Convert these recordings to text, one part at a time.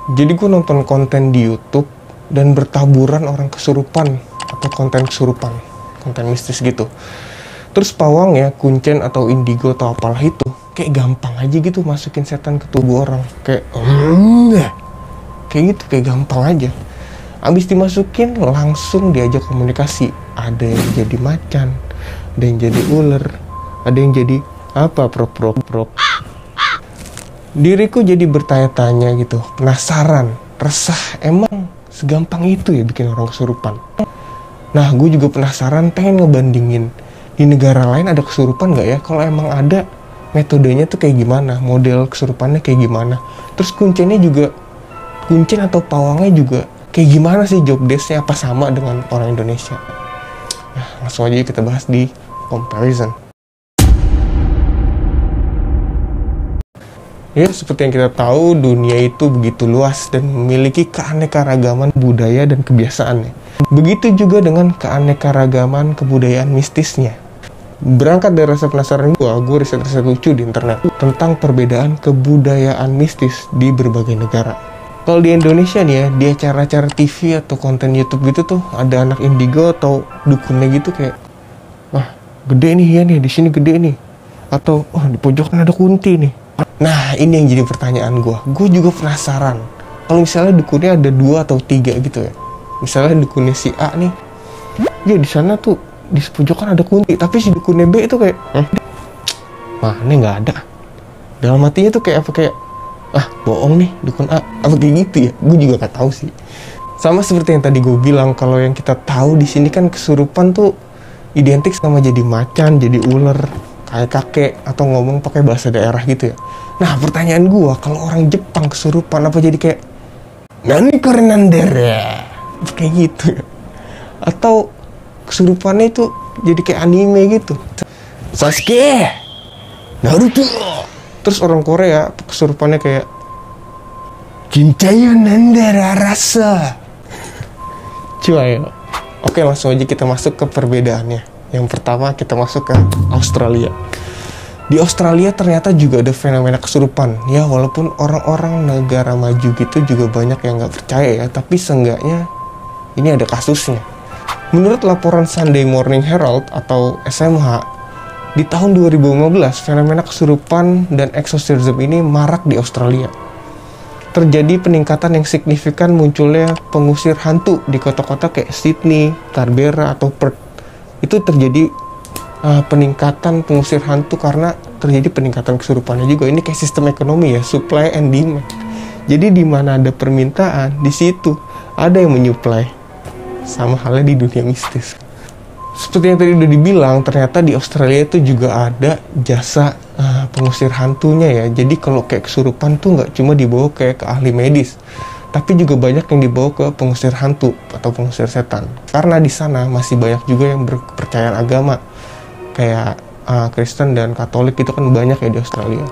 Jadi gue nonton konten di YouTube dan bertaburan orang kesurupan atau konten kesurupan, konten mistis gitu. Terus pawangnya, kuncen atau indigo atau apalah itu, kayak gampang aja gitu masukin setan ke tubuh orang. Kayak gitu, kayak gampang aja. Abis dimasukin langsung diajak komunikasi. Ada yang jadi macan, ada yang jadi ular, ada yang jadi apa, prok. Diriku jadi bertanya-tanya gitu, penasaran, resah, emang segampang itu ya bikin orang kesurupan. Nah, gue juga penasaran, pengen ngebandingin di negara lain ada kesurupan nggak ya? Kalau emang ada, metodenya tuh kayak gimana? Model kesurupannya kayak gimana? Terus kuncen atau pawangnya juga kayak gimana sih job desk-nya? Apa sama dengan orang Indonesia? Nah, langsung aja kita bahas di comparison. Ya, seperti yang kita tahu, dunia itu begitu luas dan memiliki keanekaragaman budaya dan kebiasaannya. Begitu juga dengan keanekaragaman kebudayaan mistisnya. Berangkat dari rasa penasaran gue riset-riset lucu di internet tentang perbedaan kebudayaan mistis di berbagai negara. Kalau di Indonesia nih ya, di acara-acara TV atau konten YouTube gitu tuh, ada anak indigo atau dukunnya gitu kayak, wah, gede nih ya nih, di sini gede nih. Atau, oh, di pojokan ada kunti nih. Nah, ini yang jadi pertanyaan gue. Gue juga penasaran. Kalau misalnya dukunnya ada 2 atau 3 gitu ya. Misalnya dukunnya si A nih, ya di sana tuh di pojokan ada kunti. Tapi si dukunnya B itu kayak, mana nggak ada. Dalam hatinya tuh kayak apa, kayak, bohong nih dukun A. Apa kayak gitu ya? Gue juga nggak tahu sih. Sama seperti yang tadi gue bilang, kalau yang kita tahu di sini kan kesurupan tuh identik sama jadi macan, jadi ular, kayak kakek, atau ngomong pakai bahasa daerah gitu ya. Nah, pertanyaan gue, kalau orang Jepang kesurupan apa jadi kayak nani korenandere, kayak gitu ya? Atau kesurupannya itu jadi kayak anime gitu, Sasuke, Naruto. Terus orang Korea kesurupannya kayak Jinchayo nandara rasa. Cuy, oke, langsung aja kita masuk ke perbedaannya. Yang pertama kita masuk ke Australia. Di Australia ternyata juga ada fenomena kesurupan. Ya, walaupun orang-orang negara maju gitu juga banyak yang nggak percaya ya, tapi seenggaknya ini ada kasusnya. Menurut laporan Sunday Morning Herald atau SMH, di tahun 2015 fenomena kesurupan dan exorcism ini marak di Australia. Terjadi peningkatan yang signifikan munculnya pengusir hantu di kota-kota kayak Sydney, Canberra, atau Perth. Itu terjadi peningkatan pengusir hantu karena terjadi peningkatan kesurupannya juga. Ini kayak sistem ekonomi ya, supply and demand. Jadi di mana ada permintaan, di situ ada yang menyuplai. Sama halnya di dunia mistis. Seperti yang tadi udah dibilang, ternyata di Australia itu juga ada jasa pengusir hantunya ya. Jadi kalau kayak kesurupan tuh nggak cuma dibawa kayak ke ahli medis, tapi juga banyak yang dibawa ke pengusir hantu atau pengusir setan. Karena di sana masih banyak juga yang berkepercayaan agama, kayak Kristen dan Katolik itu kan banyak ya di Australia.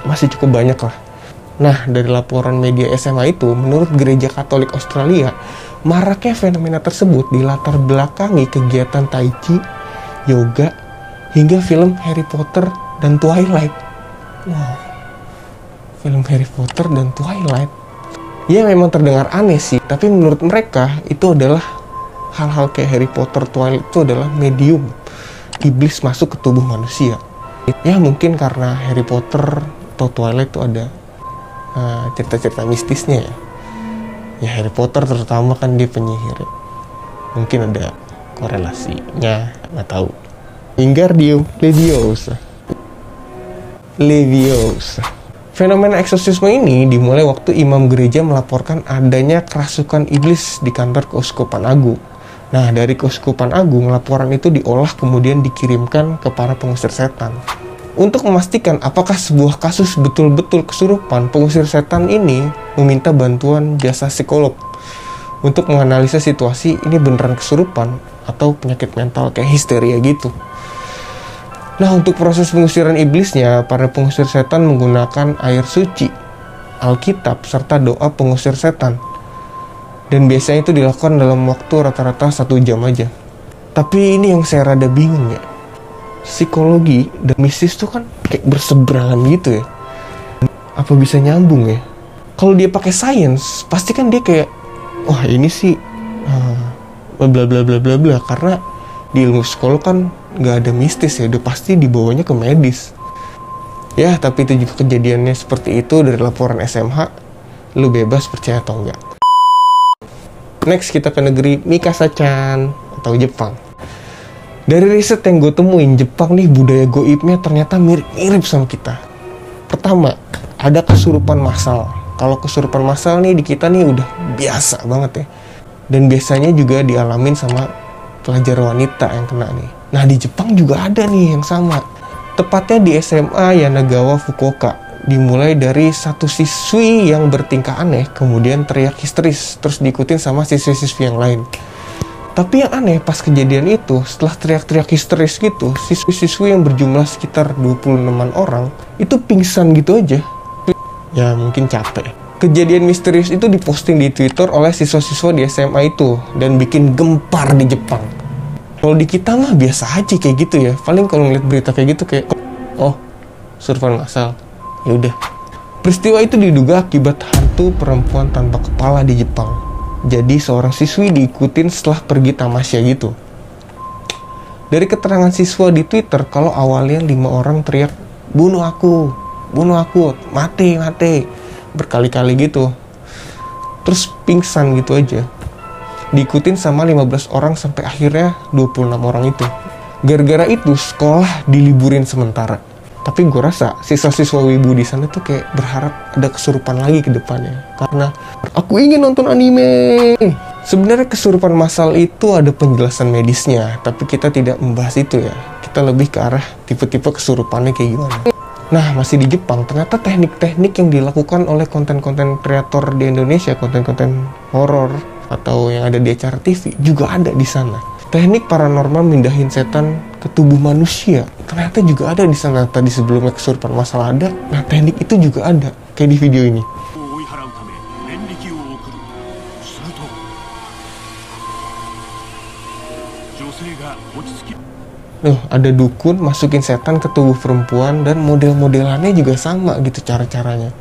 Masih cukup banyak lah. Nah, dari laporan media SMA itu, menurut Gereja Katolik Australia, maraknya fenomena tersebut dilatar belakangi kegiatan Tai Chi, yoga, hingga film Harry Potter dan Twilight. Wow, film Harry Potter dan Twilight. Ya memang terdengar aneh sih, tapi menurut mereka itu adalah hal-hal kayak Harry Potter, Twilight itu adalah medium iblis masuk ke tubuh manusia. Ya mungkin karena Harry Potter atau Twilight itu ada cerita-cerita mistisnya ya. Ya Harry Potter terutama kan dia penyihir ya. Mungkin ada korelasinya, nggak tahu. Wingardium Leviosa. Fenomena eksorsisme ini dimulai waktu imam gereja melaporkan adanya kerasukan iblis di kantor Keuskupan Agung. Nah, dari Keuskupan Agung, laporan itu diolah kemudian dikirimkan ke para pengusir setan. Untuk memastikan apakah sebuah kasus betul-betul kesurupan, pengusir setan ini meminta bantuan jasa psikolog untuk menganalisa situasi ini beneran kesurupan atau penyakit mental kayak histeria gitu. Nah, untuk proses pengusiran iblisnya, para pengusir setan menggunakan air suci, Alkitab, serta doa pengusir setan. Dan biasanya itu dilakukan dalam waktu rata-rata 1 jam aja. Tapi ini yang saya rada bingung ya. Psikologi dan mistis tuh kan kayak berseberangan gitu ya. Apa bisa nyambung ya? Kalau dia pakai sains, pasti kan dia kayak, wah ini sih bla bla bla bla bla, karena di ilmu psikolog kan nggak ada mistis ya, udah pasti dibawanya ke medis. Ya, tapi itu juga kejadiannya seperti itu dari laporan SMH. Lu bebas percaya atau enggak. Next, kita ke negeri Mikasa-chan atau Jepang. Dari riset yang gue temuin, Jepang nih budaya goibnya ternyata mirip-mirip sama kita. Pertama, ada kesurupan massal. Kalau kesurupan massal nih di kita nih udah biasa banget ya. Dan biasanya juga dialamin sama pelajar wanita yang kena nih. Nah, di Jepang juga ada nih yang sama. Tepatnya di SMA Yanagawa, Fukuoka. Dimulai dari satu siswi yang bertingkah aneh, kemudian teriak histeris, terus diikutin sama siswi-siswi yang lain. Tapi yang aneh, pas kejadian itu, setelah teriak-teriak histeris gitu, siswi-siswi yang berjumlah sekitar 26-an orang, itu pingsan gitu aja. Ya, mungkin capek. Kejadian misterius itu diposting di Twitter oleh siswa-siswa di SMA itu, dan bikin gempar di Jepang. Kalau di kita mah biasa aja kayak gitu ya. Paling kalau ngeliat berita kayak gitu kayak, oh, kesurupan massal. Ya udah. Peristiwa itu diduga akibat hantu perempuan tanpa kepala di Jepang. Jadi seorang siswi diikutin setelah pergi tamasya gitu. Dari keterangan siswa di Twitter, kalau awalnya 5 orang teriak, bunuh aku, mati, berkali-kali gitu. Terus pingsan gitu aja. Diikutin sama 15 orang sampai akhirnya 26 orang itu. Gara-gara itu sekolah diliburin sementara. Tapi gue rasa siswa-siswa wibu di sana tuh kayak berharap ada kesurupan lagi ke depannya. Karena aku ingin nonton anime. Sebenarnya kesurupan massal itu ada penjelasan medisnya, tapi kita tidak membahas itu ya. Kita lebih ke arah tipe-tipe kesurupannya kayak gimana. Nah, masih di Jepang, ternyata teknik-teknik yang dilakukan oleh konten-konten kreator di Indonesia, konten-konten horor atau yang ada di acara TV juga ada di sana. Teknik paranormal mindahin setan ke tubuh manusia ternyata juga ada di sana. Tadi sebelumnya kesurupan massal ada, nah teknik itu juga ada kayak di video ini. Ada dukun masukin setan ke tubuh perempuan dan model-modelannya juga sama gitu cara-caranya.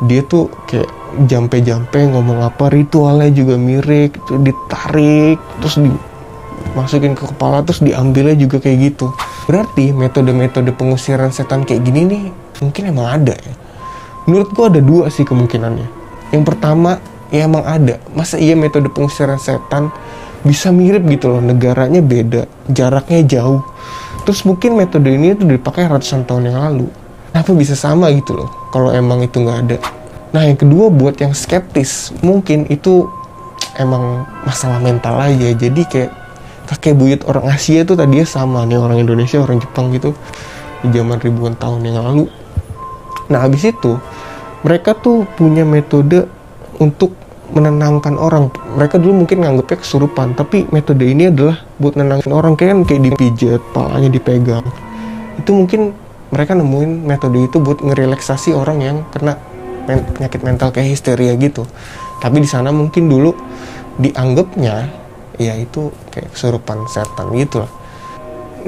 Dia tuh kayak jampe-jampe ngomong apa, ritualnya juga mirip, ditarik terus dimasukin ke kepala terus diambilnya juga kayak gitu. Berarti metode-metode pengusiran setan kayak gini nih mungkin emang ada ya. Menurut gua ada 2 sih kemungkinannya. Yang pertama, ya emang ada. Masa iya metode pengusiran setan bisa mirip gitu loh, negaranya beda, jaraknya jauh. Terus mungkin metode ini tuh dipakai ratusan tahun yang lalu. Kenapa bisa sama gitu loh, kalau emang itu nggak ada. Nah, yang kedua buat yang skeptis, mungkin itu emang masalah mental aja. Jadi kayak kakek buyut orang Asia tuh tadinya sama nih, orang Indonesia, orang Jepang gitu, di zaman ribuan tahun yang lalu. Nah, habis itu mereka tuh punya metode untuk menenangkan orang. Mereka dulu mungkin nganggapnya kesurupan, tapi metode ini adalah buat nenangin orang, kayak dipijat, palanya dipegang. Itu mungkin mereka nemuin metode itu buat ngerelaksasi orang yang kena penyakit mental kayak histeria gitu. Tapi di sana mungkin dulu dianggapnya ya itu kayak kesurupan setan gitu lah.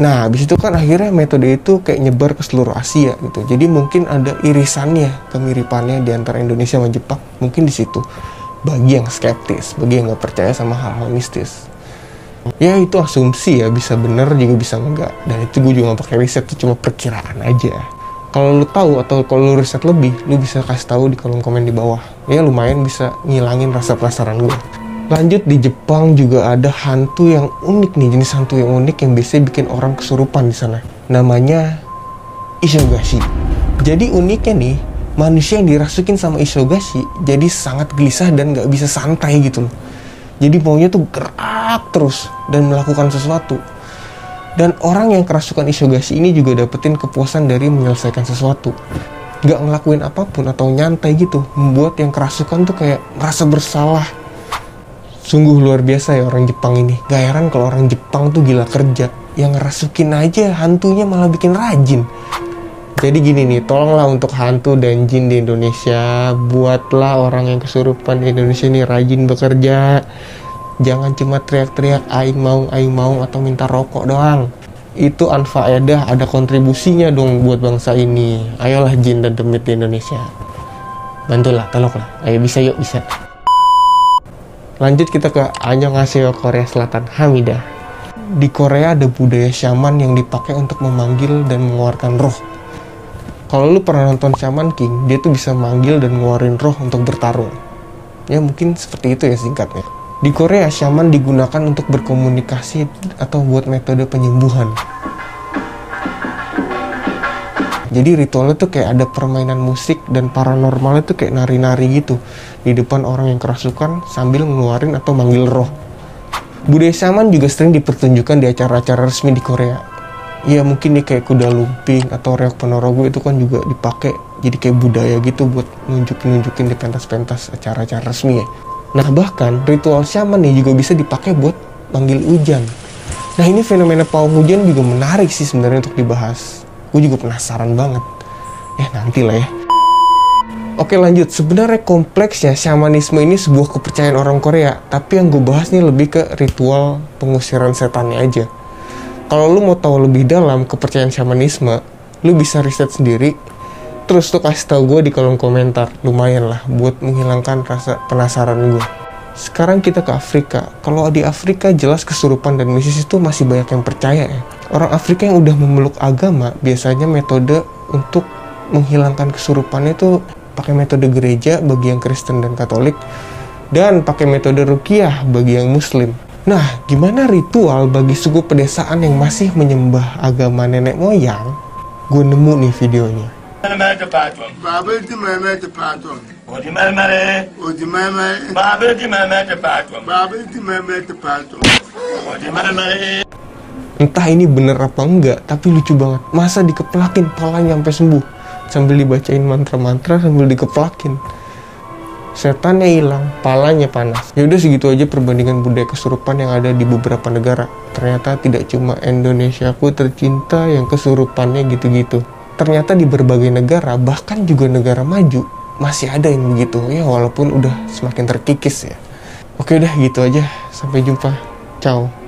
Nah, habis itu kan akhirnya metode itu kayak nyebar ke seluruh Asia gitu. Jadi mungkin ada irisannya, kemiripannya di antara Indonesia sama Jepang. Mungkin di situ. Bagi yang skeptis, bagi yang nggak percaya sama hal-hal mistis. Ya itu asumsi ya, bisa bener juga bisa enggak. Dan itu gue juga nggak pakai riset, itu cuma perkiraan aja. Kalau lu tahu atau kalau lu riset lebih, lu bisa kasih tahu di kolom komen di bawah. Ya lumayan bisa ngilangin rasa penasaran gue. Lanjut, di Jepang juga ada hantu yang unik nih, jenis hantu yang unik yang biasanya bikin orang kesurupan di sana. Namanya Ishogashi. Jadi uniknya nih, manusia yang dirasukin sama Ishogashi jadi sangat gelisah dan gak bisa santai gitu loh. Jadi maunya tuh gerak terus dan melakukan sesuatu. Dan orang yang kerasukan Ishogashi ini juga dapetin kepuasan dari menyelesaikan sesuatu. Gak ngelakuin apapun atau nyantai gitu, membuat yang kerasukan tuh kayak merasa bersalah. Sungguh luar biasa ya orang Jepang ini. Gak heran kalau orang Jepang tuh gila kerja. Yang ngerasukin aja hantunya malah bikin rajin. Jadi gini nih, tolonglah untuk hantu dan jin di Indonesia, buatlah orang yang kesurupan di Indonesia ini rajin bekerja. Jangan cuma teriak-teriak aing mau atau minta rokok doang. Itu anfaedah, ada kontribusinya dong buat bangsa ini. Ayolah jin dan demit di Indonesia. Bantulah, tolonglah. Ayo bisa yuk, bisa. Lanjut kita ke Annyeonghaseyo Korea Selatan, Hamidah. Di Korea ada budaya shaman yang dipakai untuk memanggil dan mengeluarkan roh. Kalau lu pernah nonton Shaman King, dia tuh bisa manggil dan ngeluarin roh untuk bertarung. Ya mungkin seperti itu ya singkatnya. Di Korea, shaman digunakan untuk berkomunikasi atau buat metode penyembuhan. Jadi ritualnya tuh kayak ada permainan musik dan paranormalnya tuh kayak nari-nari gitu di depan orang yang kerasukan sambil ngeluarin atau manggil roh. Budaya shaman juga sering dipertunjukkan di acara-acara resmi di Korea. Ya mungkin nih kayak kuda lumping atau reok ponorogo itu kan juga dipakai jadi kayak budaya gitu buat nunjukin di pentas-pentas acara-acara resmi ya. Nah bahkan ritual shaman nih juga bisa dipakai buat manggil hujan. Nah ini fenomena pawang hujan juga menarik sih sebenarnya untuk dibahas. Gue juga penasaran banget. Nantilah ya. Oke lanjut, sebenarnya kompleksnya shamanisme ini sebuah kepercayaan orang Korea. Tapi yang gue bahas nih lebih ke ritual pengusiran setannya aja. Kalau lu mau tahu lebih dalam kepercayaan shamanisme, lu bisa riset sendiri. Terus tuh kasih tahu gue di kolom komentar. Lumayan lah buat menghilangkan rasa penasaran gue. Sekarang kita ke Afrika. Kalau di Afrika jelas kesurupan dan mistis itu masih banyak yang percaya ya. Orang Afrika yang udah memeluk agama biasanya metode untuk menghilangkan kesurupannya itu pakai metode gereja bagi yang Kristen dan Katolik, dan pakai metode ruqyah bagi yang Muslim. Nah, gimana ritual bagi suku pedesaan yang masih menyembah agama nenek moyang? Gue nemu nih videonya. Entah ini bener apa enggak, tapi lucu banget. Masa dikeplakin palanya sampai sembuh, sambil dibacain mantra-mantra sambil dikeplakin. Setannya hilang, palanya panas. Ya udah segitu aja perbandingan budaya kesurupan yang ada di beberapa negara. Ternyata tidak cuma Indonesiaku tercinta yang kesurupannya gitu-gitu. Ternyata di berbagai negara, bahkan juga negara maju, masih ada yang begitu. Ya walaupun udah semakin terkikis ya. Oke udah gitu aja. Sampai jumpa. Ciao.